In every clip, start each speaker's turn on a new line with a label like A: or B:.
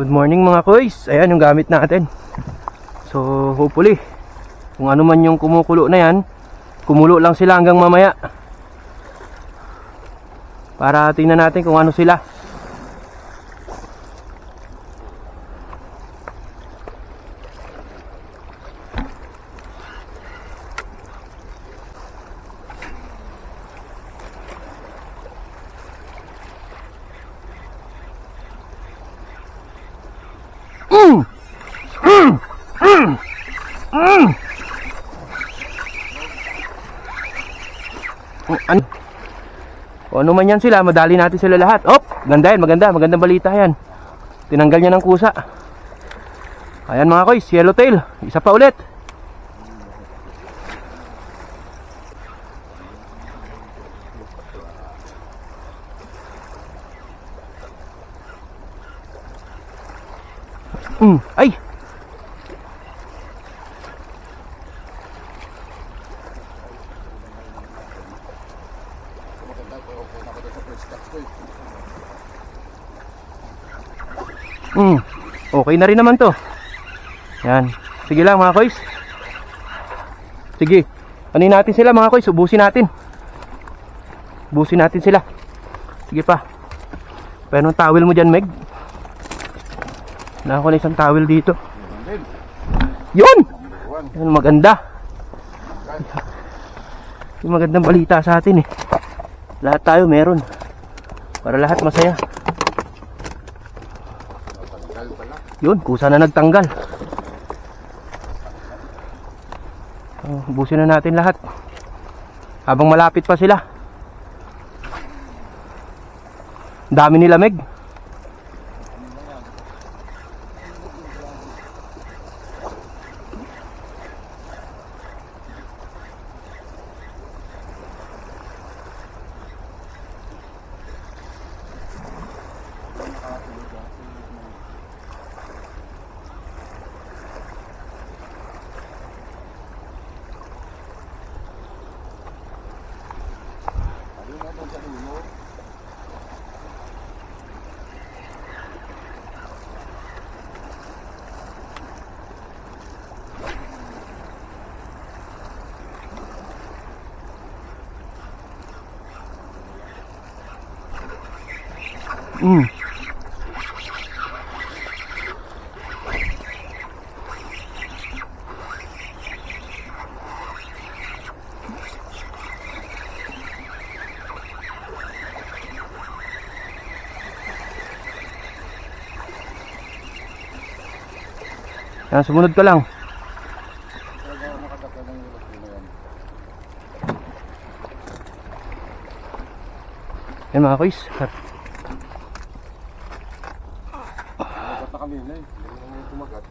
A: Good morning mga koys. Ayan yung gamit natin. So hopefully kung ano man yung kumukulo na yan, kumulo lang sila hanggang mamaya, para tingnan natin kung ano sila. Ano man yan sila, madali natin sila lahat. Oh, ganda yan, magandang balita yan. Tinanggal niya ng kusa. Ayan mga koys, yellowtail. Isa pa ulit. Ay! Okay na rin naman to. Yan. Sige lang mga koys. Sige. Anin natin sila mga koys. Ubusin natin. Ubusin natin sila. Sige pa. Pero ng towel mo dyan, Meg. Naka ko na isang towel dito. Yun! Yan, maganda. Yung magandang balita sa atin eh. Lahat tayo meron. Para lahat masaya. Yun, kusa na nagtanggal. Ubusin na natin lahat habang malapit pa sila. Dami nila, Meg. Yan, sumunod ka lang. Yan mga koys.
B: Kanina eh, hindi naman kumagat.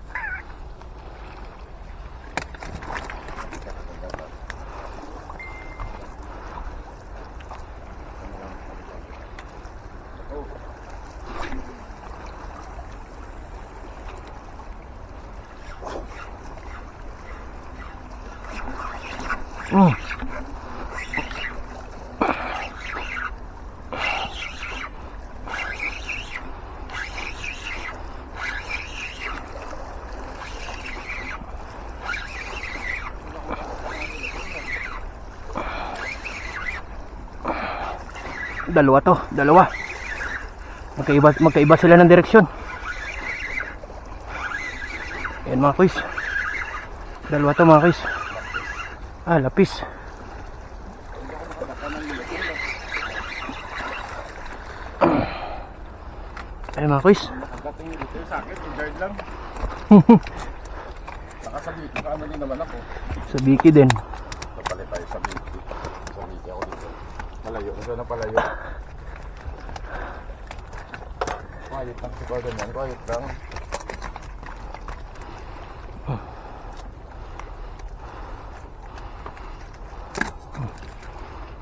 A: Dalawa. Magkaiba sila ng direksyon. Ayan mga koys. Dalawa to mga koys. Lapis. Ayan mga koys.
B: Pagdating dito sa akin, yung guard lang. Nakasabi, ano din naman ako.
A: Sa Biki din.
B: Napalit tayo sa Biki. Sa Biki ako dito. Malayo, nasa na palayo. Quiet lang si Gordon yan, quiet lang.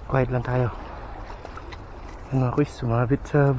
A: Quiet lang tayo. Mga koys, sumabit sa